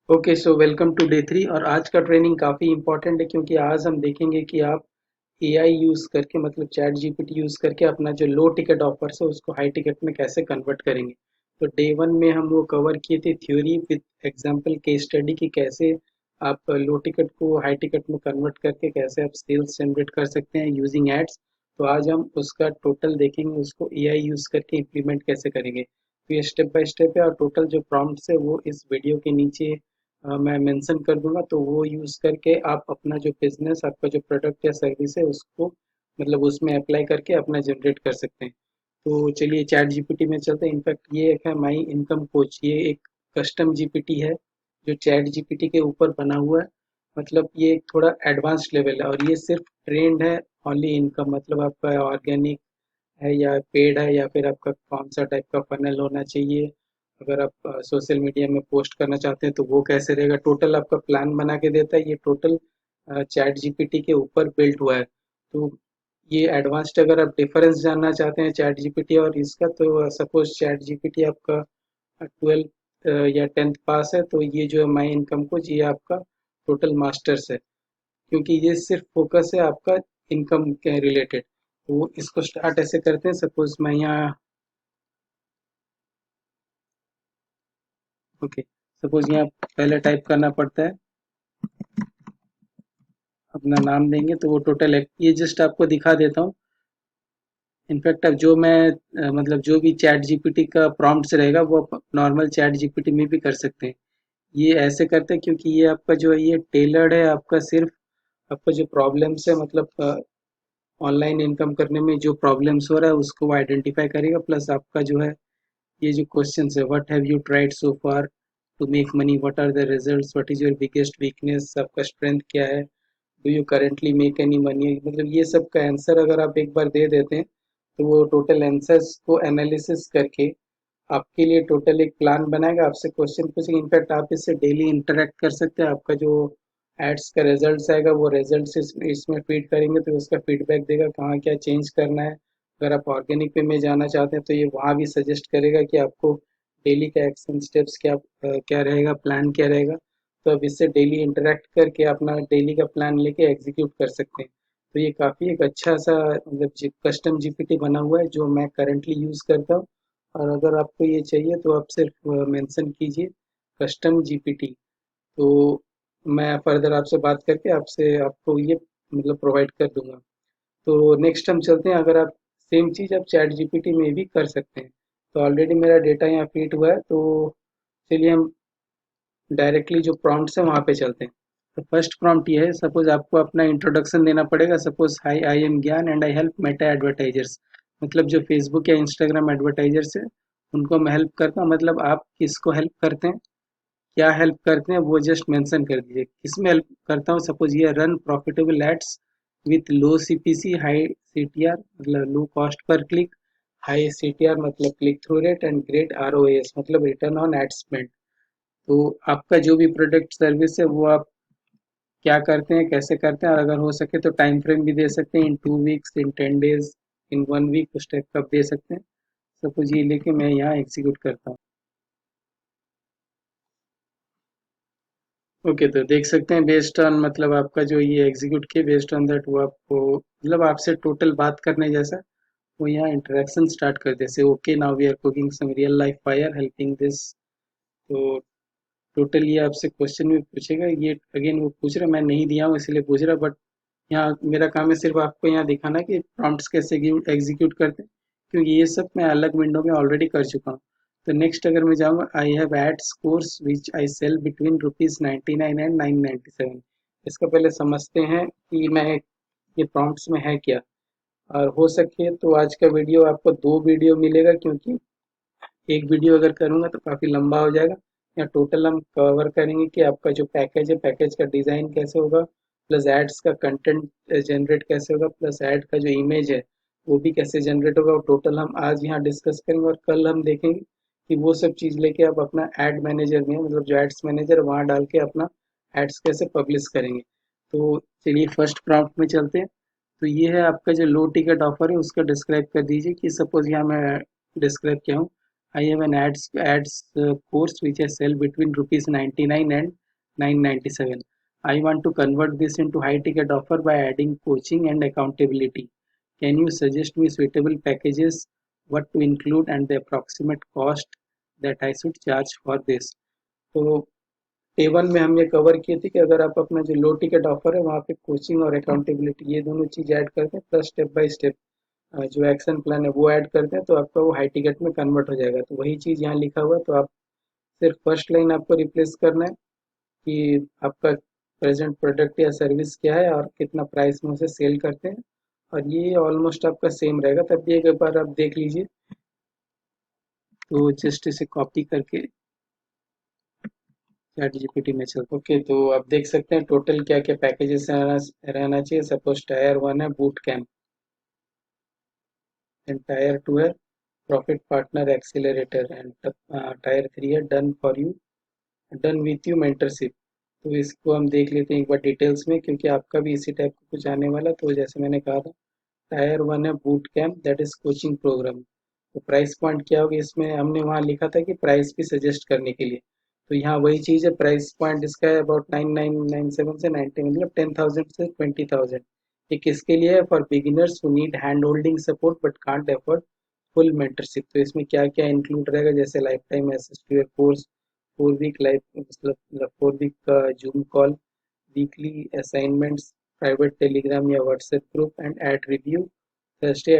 Okay so welcome to day 3 और आज का ट्रेनिंग काफ़ी इंपॉर्टेंट है क्योंकि आज हम देखेंगे कि आप एआई यूज़ करके मतलब चैट जीपीटी यूज़ करके अपना जो लो टिकट ऑफर्स है उसको हाई टिकट में कैसे कन्वर्ट करेंगे। तो डे 1 में हम वो कवर किए थे theory with example case study कि कैसे आप लो टिकट को हाई टिकट में कन्वर्ट करके कैसे आप सेल्स जनरेट कर सकते हैं यूजिंग एड्स। तो आज हम उसका टोटल देखेंगे, उसको एआई यूज़ करके इम्प्लीमेंट कैसे करेंगे। तो ये स्टेप बाय स्टेप है और टोटल जो प्रॉम्प्ट्स है वो इस वीडियो के नीचे मैं मेंशन कर दूंगा, तो वो यूज़ करके आप अपना जो बिजनेस, आपका जो प्रोडक्ट या सर्विस है उसको मतलब उसमें अप्लाई करके अपना जनरेट कर सकते हैं। तो चलिए चैट जीपीटी में चलते हैं। इनफैक्ट ये एक है माई इनकम कोच, ये एक कस्टम जीपीटी है जो चैट जीपीटी के ऊपर बना हुआ है। मतलब ये एक थोड़ा एडवांस लेवल है और ये सिर्फ ट्रेंड है ओनली इनकम, मतलब आपका ऑर्गेनिक है या पेड है या फिर आपका कौन सा टाइप का फनल होना चाहिए। अगर आप सोशल मीडिया में पोस्ट करना चाहते हैं तो वो कैसे रहेगा, टोटल आपका प्लान बना के देता है। ये टोटल चैट जीपीटी के ऊपर बिल्ट हुआ है। तो ये एडवांस्ड, अगर आप डिफरेंस जानना चाहते हैं चैट जीपीटी और इसका, तो सपोज चैट जीपीटी आपका 12th या 10th पास है, तो ये जो है माई इनकम कोच ये आपका टोटल मास्टर्स है, क्योंकि ये सिर्फ फोकस है आपका इनकम के रिलेटेड। तो इसको स्टार्ट ऐसे करते हैं। सपोज मैं यहाँ, ओके, सपोज यहाँ पहले टाइप करना पड़ता है, अपना नाम देंगे तो वो टोटल है। ये जस्ट आपको दिखा देता हूँ। इनफैक्ट अब जो मैं मतलब जो भी चैट जीपीटी का प्रॉम्प्ट्स रहेगा वो आप नॉर्मल चैट जीपीटी में भी कर सकते हैं। ये ऐसे करते हैं क्योंकि ये आपका जो है ये टेलर्ड है आपका, सिर्फ आपका जो प्रॉब्लम्स है मतलब ऑनलाइन इनकम करने में जो प्रॉब्लम्स हो रहा है उसको वो आइडेंटिफाई करेगा। प्लस आपका जो है ये जो क्वेश्चंस है, what have you tried so far to make money, what are the results, what is your biggest weakness, आपका स्ट्रेंथ क्या है, do you currently make any money, मतलब ये सब का आंसर अगर आप एक बार दे देते हैं तो वो टोटल आंसर्स को एनालिसिस करके आपके लिए टोटल एक प्लान बनाएगा, आपसे क्वेश्चन पूछेगा। इनफैक्ट आप इससे डेली इंटरेक्ट कर सकते हैं। आपका जो एड्स का रिजल्ट्स आएगा वो रिजल्ट्स इसमें फीड करेंगे तो उसका फीडबैक देगा कहाँ क्या चेंज करना है। अगर आप ऑर्गेनिक वे में जाना चाहते हैं तो ये वहाँ भी सजेस्ट करेगा कि आपको डेली का एक्शन स्टेप्स क्या क्या रहेगा, प्लान क्या रहेगा। तो अब इससे डेली इंटरेक्ट करके अपना डेली का प्लान लेके एग्जीक्यूट कर सकते हैं। तो ये काफ़ी एक अच्छा सा मतलब कस्टम जीपीटी बना हुआ है जो मैं करंटली यूज़ करता हूँ। और अगर आपको ये चाहिए तो आप सिर्फ मेंशन कीजिए कस्टम जीपीटी, तो मैं फर्दर आपसे बात करके आपसे आपको ये मतलब प्रोवाइड कर दूंगा। तो नेक्स्ट हम चलते हैं। अगर आप सेम चीज़ आप चैट जीपीटी में भी कर सकते हैं। तो ऑलरेडी मेरा डेटा यहाँ फीड हुआ है, तो चलिए हम डायरेक्टली जो प्रॉम्प्ट्स है वहाँ पे चलते हैं। तो फर्स्ट प्रॉम्प्ट ये है, सपोज आपको अपना इंट्रोडक्शन देना पड़ेगा। सपोज हाई, आई एम ज्ञान and I help Meta advertisers, मतलब जो फेसबुक या इंस्टाग्राम एडवर्टाइजर्स है उनको मैं हेल्प करता हूँ। मतलब आप किसको हेल्प करते हैं, क्या हेल्प करते हैं वो जस्ट मेंशन कर दीजिए किसमें हेल्प करता हूँ। सपोज ये run profitable ads with low CPC high CTR, मतलब लो कॉस्ट पर क्लिक, हाई सीटीआर मतलब click through rate, and great ROS मतलब रिटर्न ऑन एड स्पेंड। तो आपका जो भी प्रोडक्ट सर्विस है वो आप क्या करते हैं, कैसे करते हैं, और अगर हो सके तो टाइम फ्रेम भी दे सकते हैं, इन 2 वीक्स, इन 10 डेज, इन 1 वीक, उस टाइप का आप दे सकते हैं। सपोज ये लेके मैं यहाँ एग्जीक्यूट करता हूँ। ओके, तो देख सकते हैं बेस्ड ऑन मतलब आपका जो ये एग्जीक्यूट किए बेस्ड ऑन दैट वो आपको मतलब आपसे टोटल बात करने जैसा वो यहाँ इंटरेक्शन स्टार्ट कर जैसे okay now we are cooking some real life fire helping this. तो टोटल ये आपसे क्वेश्चन भी पूछेगा। ये अगेन वो पूछ रहा, मैं नहीं दिया हूँ इसलिए पूछ रहा, बट यहाँ मेरा काम है सिर्फ आपको यहाँ दिखाना कि प्रॉम्प्ट्स कैसे एग्जीक्यूट करते हैं, क्योंकि ये सब मैं अलग विंडो में ऑलरेडी कर चुका हूँ। तो नेक्स्ट अगर मैं जाऊँगा, I have ads course which I sell between ₹99 and 997। इसका पहले समझते हैं कि मैं ये प्रॉम्प्ट्स में है क्या। और हो सके तो आज का वीडियो आपको दो वीडियो मिलेगा, क्योंकि एक वीडियो अगर करूँगा तो काफ़ी लंबा हो जाएगा। या टोटल हम कवर करेंगे कि आपका जो पैकेज है, पैकेज का डिज़ाइन कैसे होगा, प्लस एड्स का कंटेंट जनरेट कैसे होगा, प्लस ऐड का जो इमेज है वो भी कैसे जनरेट होगा। और टोटल हम आज यहाँ डिस्कस करेंगे और कल हम देखेंगे कि वो सब चीज़ लेके आप अपना एड मैनेजर में मतलब जो एड्स मैनेजर वहाँ डाल के अपना एड्स कैसे पब्लिश करेंगे। तो चलिए फर्स्ट प्रॉम्प्ट में चलते हैं। तो ये है आपका जो लो टिकट ऑफर है उसका डिस्क्राइब कर दीजिए कि सपोज यहाँ मैं डिस्क्राइब किया हूँ, I have an ads course which I sell between rupees 99 and 997. I want to convert this into high ticket offer by adding coaching and accountability. Can you suggest me suitable packages, what to include and the approximate cost that I should charge for this? तो A1 में हम ये cover किए थे कि अगर आप अपना जो लो टिकट ऑफर है वहाँ पे कोचिंग और अकाउंटेबिलिटी ये दोनों चीज़ ऐड करते हैं प्लस स्टेप बाय स्टेप जो एक्शन प्लान है वो ऐड करते हैं तो आपका वो हाई टिकट में कन्वर्ट हो जाएगा। तो वही चीज़ यहाँ लिखा हुआ है, तो आप सिर्फ फर्स्ट लाइन आपको रिप्लेस करना है कि आपका प्रेजेंट प्रोडक्ट या सर्विस क्या है और कितना प्राइस में उसे सेल करते हैं, और ये ऑलमोस्ट आपका सेम रहेगा। तब भी एक बार आप देख लीजिए। तो जस्ट इसे कॉपी करके चैट जीपीटी में चल ओके, तो आप देख सकते हैं टोटल क्या क्या पैकेजेस रहना चाहिए। सपोज टायर 1 है बूट कैंप, एंड टायर 2 है profit partner accelerator, and tyre 3 है done for you, done with you mentorship. तो इसको हम देख लेते हैं एक बार डिटेल्स में, क्योंकि आपका भी इसी टाइप का कुछ आने वाला। तो जैसे मैंने कहा था, टायर 1 है boot camp, that is coaching program. तो प्राइस पॉइंट क्या होगा, इसमें हमने वहाँ लिखा था कि प्राइस भी सजेस्ट करने के लिए, तो यहाँ वही चीज़ है। प्राइस पॉइंट इसका है अबाउट 9997 से 90, मतलब 10,000 से 20,000। ये किसके लिए है? For beginners who need hand holding support but can't afford full mentorship. तो इसमें क्या क्या इंक्लूड रहेगा, जैसे lifetime access to your course, 4 week life मतलब 4 वीक का Zoom call, weekly assignments, private Telegram या WhatsApp group, and ad review, Thursday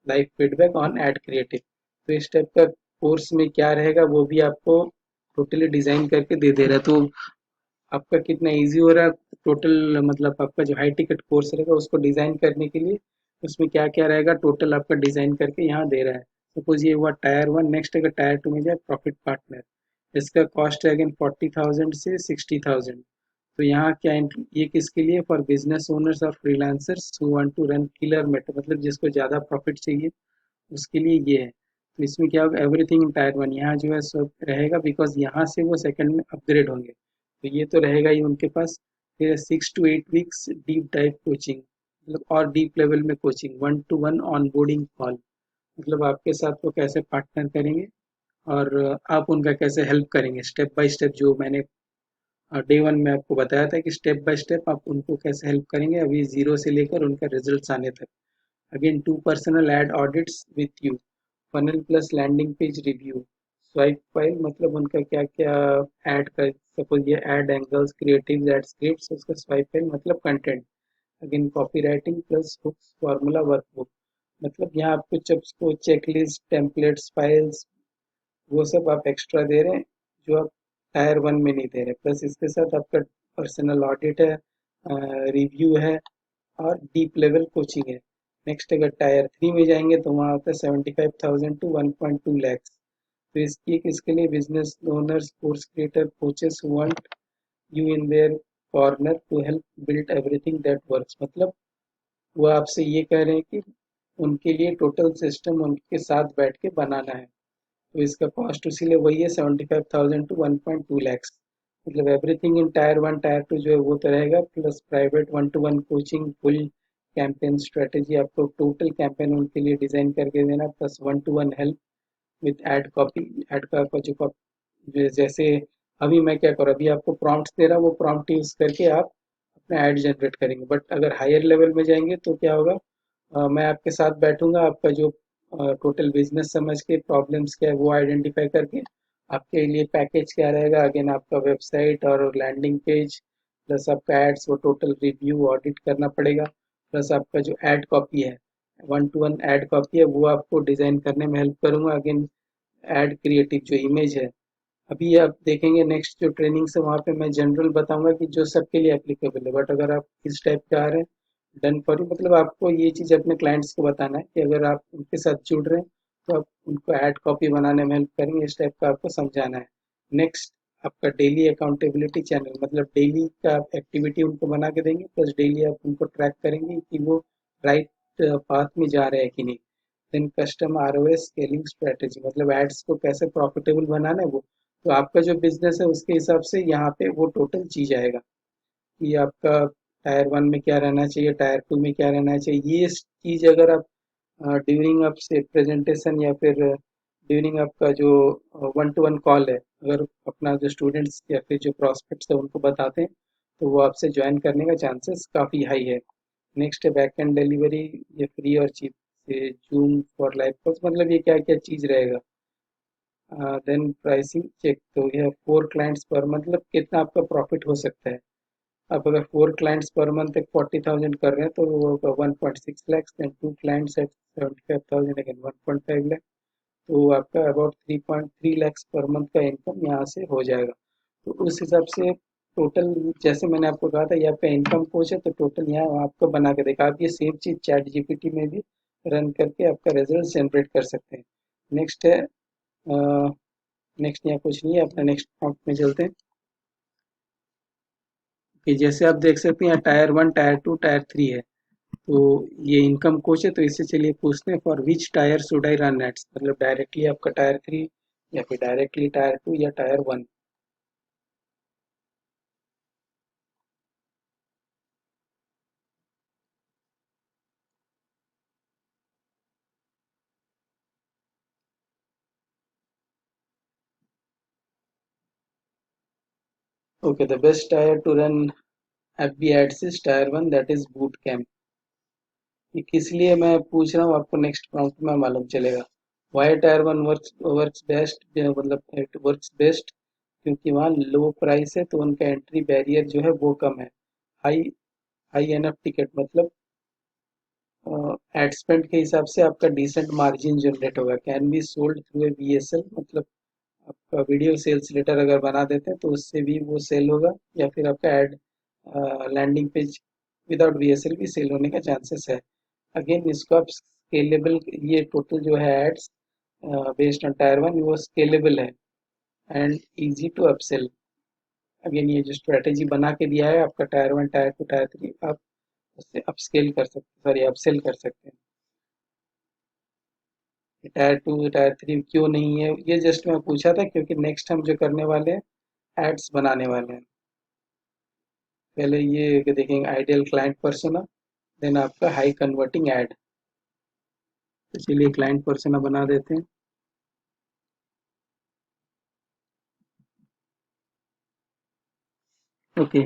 live feedback on ad creative. तो इस टाइप का कोर्स में क्या रहेगा वो भी आपको टोटली डिजाइन करके दे दे रहा है। तो आपका कितना इजी हो रहा है टोटल, मतलब आपका जो हाई टिकट कोर्स रहेगा उसको डिजाइन करने के लिए उसमें क्या क्या रहेगा टोटल आपका डिजाइन करके यहाँ दे रहा है। सपोज ये हुआ टायर 1। नेक्स्ट अगर टायर 2 में जाए प्रॉफिट पार्टनर, इसका कॉस्ट है अगेन 40,000 से 60,000। तो यहाँ क्या ये किसके लिए? फॉर बिजनेस ओनर्स और freelancers who want to run killer method, मतलब जिसको ज़्यादा प्रॉफिट चाहिए उसके लिए ये है। तो इसमें क्या होगा, एवरीथिंग इन टायर 1 यहाँ जो है सब रहेगा, बिकॉज यहाँ से वो सेकंड में अपग्रेड होंगे, तो ये तो रहेगा ही उनके पास। फिर 6 to 8 weeks deep dive coaching, मतलब और डीप लेवल में coaching, 1-to-1 on boarding call, मतलब आपके साथ वो कैसे पार्टनर करेंगे और आप उनका कैसे हेल्प करेंगे स्टेप बाय स्टेप। जो मैंने डे 1 में आपको बताया था कि स्टेप बाय स्टेप आप उनको कैसे हेल्प करेंगे अभी जीरो से लेकर उनका रिजल्ट्स आने तक। Again 2 personal ad audits with you, funnel plus landing page review, swipe file, मतलब उनका क्या क्या ऐड कर, सपोज ये ad angles, creative, ad scripts, उसका स्वाइप फाइल मतलब content. Again copy writing plus hooks formula workbook, मतलब यहाँ आपको सबको चेकलिस्ट, टेम्पलेट्स, फाइल्स, वो सब आप एक्स्ट्रा दे रहे हैं जो आप टायर 1 में नहीं दे रहे। प्लस इसके साथ आपका पर्सनल ऑडिट है, रिव्यू है, और डीप लेवल कोचिंग है। नेक्स्ट अगर टायर 3 में जाएंगे तो वहाँ आता है 75,000 to 1.2 लैक्स। तो इसकी किसके लिए? Business owners, course creator, coaches who want you in their corner to help build everything that works, मतलब वो आपसे ये कह रहे हैं कि उनके लिए टोटल सिस्टम उनके साथ बैठ के बनाना है। तो इसका कॉस्ट इसीलिए वही है 75,000 to 1.2 लैक्स, मतलब एवरीथिंग इन टायर 1 टायर 2 जो है वो तो रहेगा, plus private 1-to-1 coaching, full campaign strategy, आपको टोटल कैंपेन उनके लिए डिजाइन करके देना, plus 1-to-1 help with ad copy. Ad का जो कॉपी, जैसे अभी मैं क्या करूँ, अभी आपको प्रॉम्प्ट्स दे रहा हूँ, वो प्रॉम्प्ट यूज करके आप अपना ऐड जनरेट करेंगे। बट अगर हायर लेवल में जाएंगे तो क्या होगा, मैं आपके साथ बैठूंगा, आपका जो टोटल बिजनेस समझ के प्रॉब्लम्स क्या है वो आइडेंटिफाई करके आपके लिए पैकेज क्या रहेगा। अगेन आपका वेबसाइट और लैंडिंग पेज प्लस आपका एड्स, वो टोटल रिव्यू ऑडिट करना पड़ेगा। प्लस आपका जो एड कॉपी है, 1-to-1 एड कॉपी है, वो आपको डिज़ाइन करने में हेल्प करूंगा। अगेन एड क्रिएटिव जो इमेज है, अभी आप देखेंगे नेक्स्ट जो ट्रेनिंग से वहाँ पे मैं जनरल बताऊंगा कि जो सबके लिए एप्लीकेबल है। बट अगर आप इस टाइप के आ रहे हैं, डन फॉर यू, मतलब आपको ये चीज़ अपने क्लाइंट्स को बताना है कि अगर आप उनके साथ जुड़ रहे हैं तो आप उनको ऐड कॉपी बनाने में हेल्प करेंगे, इस टाइप का आपको समझाना है। नेक्स्ट आपका डेली अकाउंटेबिलिटी चैनल, मतलब डेली का आप एक्टिविटी उनको बना के देंगे, प्लस डेली आप उनको ट्रैक करेंगे कि वो राइट पाथ में जा रहे हैं कि नहीं। Then custom ROS scaling strategy, मतलब एड्स को कैसे प्रॉफिटेबल बनाना है वो। तो आपका जो बिजनेस है उसके हिसाब से यहाँ पे वो टोटल चीज आएगा कि आपका टायर 1 में क्या रहना चाहिए, टायर 2 में क्या रहना चाहिए। ये चीज अगर आप ड्यूरिंग आप से प्रेजेंटेशन या फिर ड्यूरिंग आपका जो वन टू वन कॉल है, अगर अपना जो स्टूडेंट्स या फिर जो प्रोस्पेक्ट्स है उनको बताते हैं तो वो आपसे ज्वाइन करने का चांसेस काफ़ी हाई है। नेक्स्ट है बैक एंड डिलीवरी, ये फ्री और चीप से जूम फॉर लाइव कॉल्स, मतलब ये क्या क्या चीज़ रहेगा। देन प्राइसिंग चेक, तो यह 4 क्लाइंट्स पर, मतलब कितना आपका प्रॉफिट हो सकता है। आप अगर 4 क्लाइंट्स पर मंथ एक 40,000 कर रहे हैं तो वो होगा 1.6 lakhs, then 2 clients at 75,000, again 1.5 lakh, तो आपका अबाउट 3.3 लैक्स पर मंथ का इनकम यहाँ से हो जाएगा। तो उस हिसाब से टोटल, जैसे मैंने आपको कहा था ये आपका इनकम कोच है, तो टोटल यहाँ आपको बना के देखा, आप ये सेम चीज़ चैट जीपीटी में भी रन करके आपका रिजल्ट जनरेट कर सकते हैं। नेक्स्ट है, नेक्स्ट यहाँ कुछ नहीं है, अपना नेक्स्ट प्रॉम्प्ट में चलते हैं कि जैसे आप देख सकते हैं यहाँ टायर 1, टायर 2, टायर 3 है। तो ये इनकम कोच है, तो इससे चलिए पूछते हैं for which tier should I run ads, मतलब डायरेक्टली आपका टायर 3 या फिर डायरेक्टली टायर 2 या tier 1। Okay, the best tier to run FB ads is tier 1, that is boot camp. ये किस लिए मैं पूछ रहा हूँ आपको नेक्स्ट प्रॉम्प्ट में मालूम चलेगा। Why tier 1 works works best, मतलब इट वर्क्स बेस्ट, क्योंकि वहाँ लो प्राइस है तो उनका एंट्री बैरियर जो है वो कम है। हाई हाई एनफ टिकट, मतलब एड स्पेंड के हिसाब से आपका डिसेंट मार्जिन जनरेट होगा। Can be sold through a VSL, मतलब आपका वीडियो सेल्स लेटर अगर बना देते हैं तो उससे भी वो सेल होगा, या फिर आपका ad landing page without VSL भी सेल होने का चांसेस है। अगेन इसको आप स्केलेबल, ये टोटल जो है एड्स बेस्ड ऑन टायर 1 वो स्केलेबल है and easy to upsell. Again ये जो स्ट्रेटेजी बना के दिया है आपका टायर 1, टायर 2, टायर 3, आप उससे अपस्केल कर सकते, सॉरी अपसेल कर सकते हैं। टायर 2 टायर 3 क्यों नहीं है, ये जस्ट मैं पूछा था क्योंकि नेक्स्ट हम जो करने वाले हैं एड्स बनाने वाले हैं। पहले ये देखेंगे आइडियल क्लाइंट पर्सोना, देन आपका हाई कन्वर्टिंग एड। तो चलिए क्लाइंट पर्सोना बना देते हैं। ओके,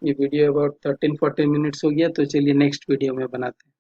ये वीडियो अबाउट 13-14 मिनट्स हो गया, तो चलिए नेक्स्ट वीडियो में बनाते हैं।